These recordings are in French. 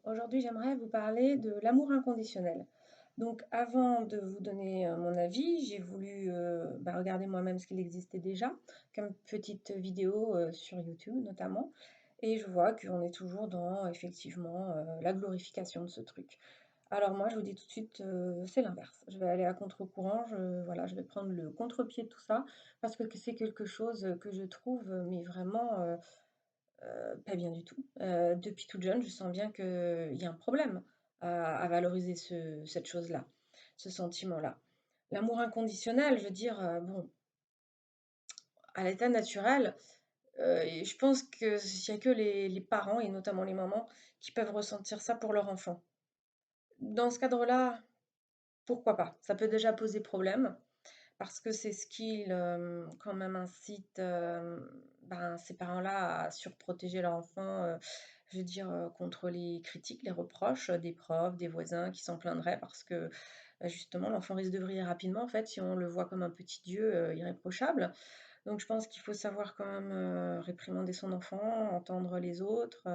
Aujourd'hui, j'aimerais vous parler de l'amour inconditionnel. Donc, avant de vous donner mon avis, j'ai voulu regarder moi-même ce qu'il existait déjà, comme petite vidéo sur YouTube notamment. Et je vois qu'on est toujours dans effectivement la glorification de ce truc. Alors moi, je vous dis tout de suite, c'est l'inverse. Je vais aller à contre-courant, voilà, je vais prendre le contre-pied de tout ça, parce que c'est quelque chose que je trouve, mais vraiment pas bien du tout. Depuis toute jeune, je sens bien qu'il y a un problème à valoriser cette chose-là, ce sentiment-là. L'amour inconditionnel, je veux dire, bon, à l'état naturel, et je pense qu'il y a que les parents et notamment les mamans qui peuvent ressentir ça pour leur enfant. Dans ce cadre-là, pourquoi pas? Ça peut déjà poser problème. Parce que c'est ce qui, quand même incite, ces parents-là à surprotéger leur enfant, je veux dire, contre les critiques, les reproches, des profs, des voisins qui s'en plaindraient parce que, justement l'enfant risque de vriller rapidement en fait si on le voit comme un petit dieu, irréprochable. Donc je pense qu'il faut savoir quand même, réprimander son enfant, entendre les autres,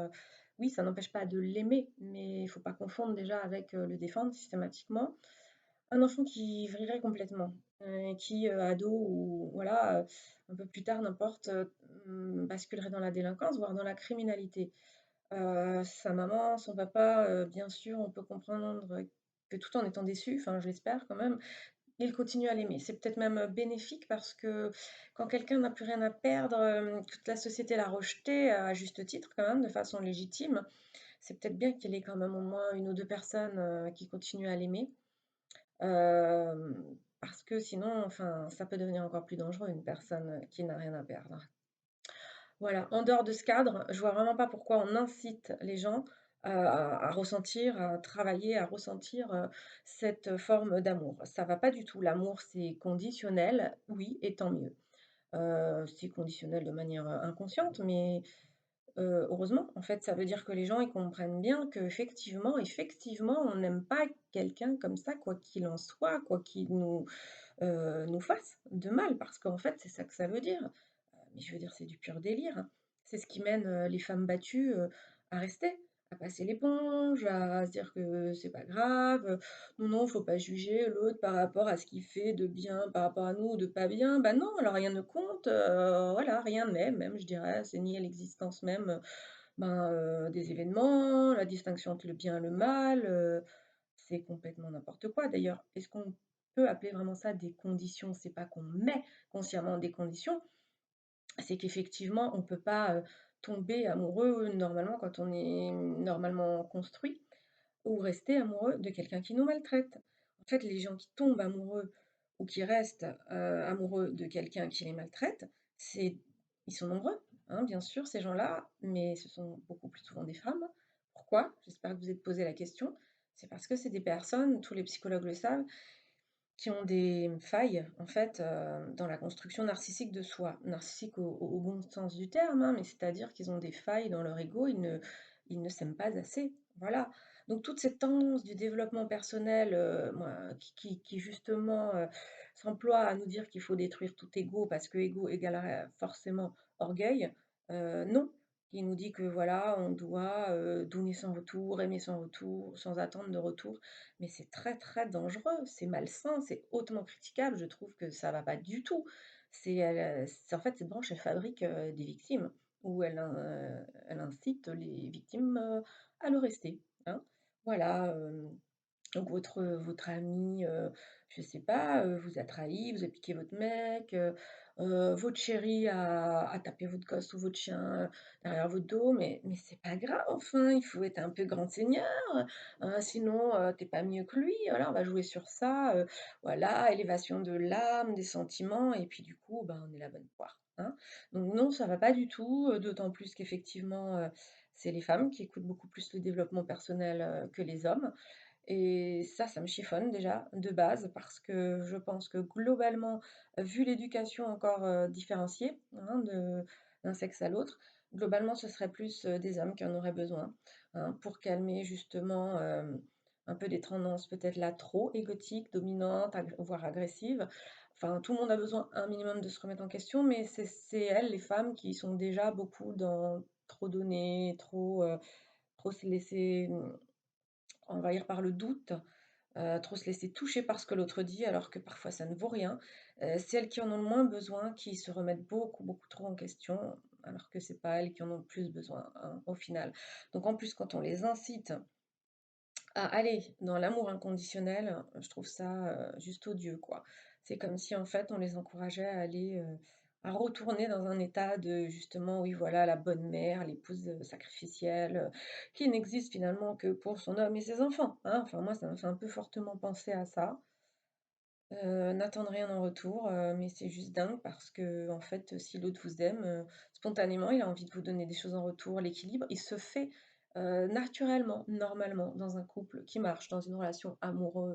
oui, ça n'empêche pas de l'aimer, mais il faut pas confondre déjà avec, le défendre systématiquement. Un enfant qui vrillerait complètement, et qui, ado ou voilà, un peu plus tard, n'importe, basculerait dans la délinquance, voire dans la criminalité. Sa maman, son papa, bien sûr, on peut comprendre que tout en étant déçu, enfin je l'espère quand même, il continue à l'aimer. C'est peut-être même, bénéfique parce que quand quelqu'un n'a plus rien à perdre, toute la société l'a rejeté, à juste titre quand même, de façon légitime, c'est peut-être bien qu'il ait quand même au moins une ou 2 personnes, qui continuent à l'aimer. Parce que sinon, enfin, ça peut devenir encore plus dangereux, une personne, qui n'a rien à perdre. Voilà, en dehors de ce cadre, je vois vraiment pas pourquoi on incite les gens à ressentir, à travailler, à ressentir, cette forme d'amour. Ça va pas du tout. L'amour, c'est conditionnel, oui, et tant mieux. C'est conditionnel de manière, inconsciente, mais heureusement, en fait, ça veut dire que les gens, ils comprennent bien qu'effectivement, on n'aime pas quelqu'un comme ça, quoi qu'il en soit, quoi qu'il nous fasse de mal. Parce qu'en fait, c'est ça que ça veut dire. Mais je veux dire, c'est du pur délire, hein. C'est ce qui mène, les femmes battues, à rester, à passer l'éponge, à se dire que c'est pas grave, non, non, faut pas juger l'autre par rapport à ce qu'il fait de bien par rapport à nous ou de pas bien. Bah non, alors rien ne compte, voilà, rien n'est même, je dirais. C'est nier l'existence même, des événements, la distinction entre le bien et le mal, c'est complètement n'importe quoi. D'ailleurs, est-ce qu'on peut appeler vraiment ça des conditions? C'est pas qu'on met consciemment des conditions, c'est qu'effectivement, on ne peut pas, tomber amoureux normalement quand on est normalement construit ou rester amoureux de quelqu'un qui nous maltraite. En fait, les gens qui tombent amoureux ou qui restent, amoureux de quelqu'un qui les maltraite, c'est ils sont nombreux, hein, bien sûr, ces gens-là, mais ce sont beaucoup plus souvent des femmes. Pourquoi? J'espère que vous êtes posé la question. C'est parce que c'est des personnes, tous les psychologues le savent, qui ont des failles, en fait, dans la construction narcissique de soi. Narcissique au bon sens du terme, hein, mais c'est-à-dire qu'ils ont des failles dans leur ego, ils ne s'aiment pas assez, voilà. Donc toute cette tendance du développement personnel, moi, qui justement, s'emploie à nous dire qu'il faut détruire tout ego parce que ego égalerait forcément orgueil, non. Qui nous dit que voilà, on doit, donner sans retour, aimer sans retour, sans attendre de retour. Mais c'est très, très dangereux, c'est malsain, c'est hautement critiquable. Je trouve que ça va pas du tout. C'est en fait, cette branche, elle fabrique, des victimes ou elle incite les victimes, à le rester, hein. Voilà, donc votre ami, je sais pas, vous a trahi, vous a piqué votre mec, votre chéri a tapé votre gosse ou votre chien, derrière votre dos, mais c'est pas grave enfin, il faut être un peu grande seigneur, sinon, tu pas mieux que lui. Voilà, on va jouer sur ça, voilà, élévation de l'âme, des sentiments et puis du coup, ben, on est la bonne poire, hein. Donc non, ça va pas du tout, d'autant plus qu'effectivement, c'est les femmes qui écoutent beaucoup plus le développement personnel, que les hommes. Et ça me chiffonne déjà, de base, parce que je pense que globalement, vu l'éducation encore, différenciée, hein, d'un sexe à l'autre, globalement, ce serait plus, des hommes qui en auraient besoin, hein, pour calmer justement, un peu des tendances peut-être là trop égotiques, dominantes, voire agressives. Enfin, tout le monde a besoin un minimum de se remettre en question, mais c'est elles, les femmes, qui sont déjà beaucoup dans trop donner, trop se laisser, envahir par le doute, trop se laisser toucher par ce que l'autre dit alors que parfois ça ne vaut rien. Celles qui en ont le moins besoin, qui se remettent beaucoup, beaucoup trop en question, alors que c'est pas elles qui en ont le plus besoin, hein, au final. Donc en plus, quand on les incite à aller dans l'amour inconditionnel, je trouve ça, juste odieux, quoi. C'est comme si, en fait, on les encourageait à aller, à retourner dans un état de justement, oui, voilà, la bonne mère, l'épouse, sacrificielle, qui n'existe finalement que pour son homme et ses enfants, hein. Enfin, moi, ça me fait un peu fortement penser à ça. N'attendre rien en retour, mais c'est juste dingue parce que en fait, si l'autre vous aime, spontanément, il a envie de vous donner des choses en retour. L'équilibre, il se fait, naturellement, normalement, dans un couple qui marche, dans une relation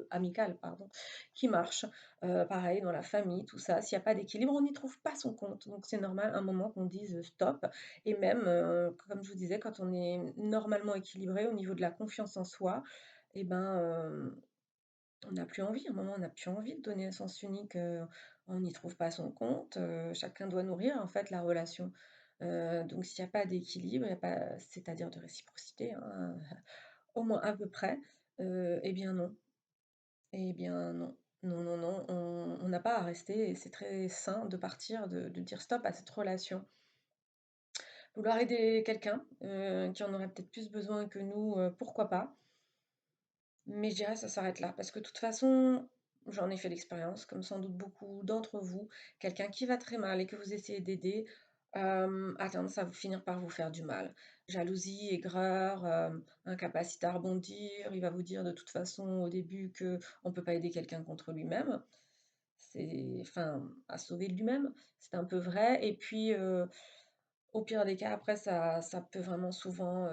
amicale, pardon, qui marche. Pareil dans la famille, tout ça. S'il y a pas d'équilibre, on n'y trouve pas son compte. Donc c'est normal, un moment qu'on dise, «Stop» et même, comme je vous disais, quand on est normalement équilibré au niveau de la confiance en soi et ben, on n'a plus envie, à un moment, on n'a plus envie de donner un sens unique, on n'y trouve pas son compte, chacun doit nourrir, en fait, la relation. Donc s'il y a pas d'équilibre, il y a pas c'est-à-dire de réciprocité, hein, au moins à peu près, eh bien non. Eh bien non. Non, non, non, on n'a pas à rester et c'est très sain de partir, de dire stop à cette relation. Vouloir aider quelqu'un, qui en aurait peut-être plus besoin que nous, pourquoi pas? Mais je dirais ça s'arrête là, parce que de toute façon, j'en ai fait l'expérience, comme sans doute beaucoup d'entre vous, quelqu'un qui va très mal et que vous essayez d'aider, a tendance à finir par vous faire du mal. Jalousie, aigreur, incapacité à rebondir, il va vous dire de toute façon au début qu'on ne peut pas aider quelqu'un contre lui-même. C'est enfin, à sauver de lui-même, c'est un peu vrai et puis, au pire des cas, après ça peut vraiment souvent,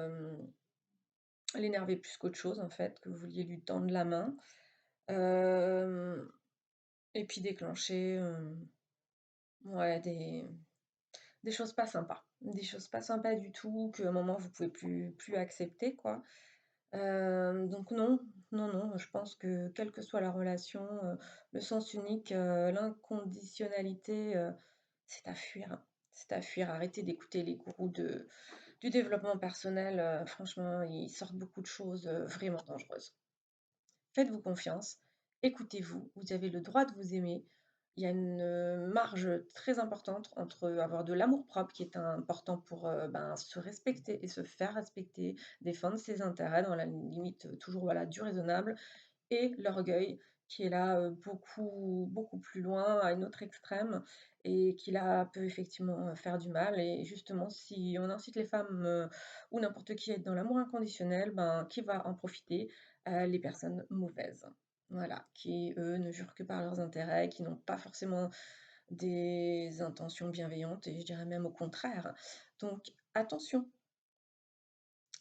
l'énerver plus qu'autre chose en fait, que vous vouliez lui tendre la main. Hem et puis déclencher, ouais, des choses pas sympas. Des choses pas sympas du tout, qu'à un moment vous pouvez plus accepter, quoi. Donc non, non, non, je pense que quelle que soit la relation, le sens unique, l'inconditionnalité, c'est à fuir, hein. C'est à fuir. Arrêtez d'écouter les gourous du développement personnel, franchement, ils sortent beaucoup de choses, vraiment dangereuses. Faites-vous confiance, écoutez-vous, vous avez le droit de vous aimer. Il y a une, marge très importante entre avoir de l'amour-propre qui est important pour, ben, se respecter et se faire respecter, défendre ses intérêts dans la limite, toujours, voilà, du raisonnable et l'orgueil qui est là, beaucoup, beaucoup plus loin, à une autre extrême et qui là peut effectivement, faire du mal et justement si on incite les femmes, ou n'importe qui à être dans l'amour inconditionnel, ben, qui va en profiter? Les personnes mauvaises. Voilà, qui eux ne jurent que par leurs intérêts, qui n'ont pas forcément des intentions bienveillantes et je dirais même au contraire. Donc attention,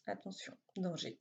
attention, danger.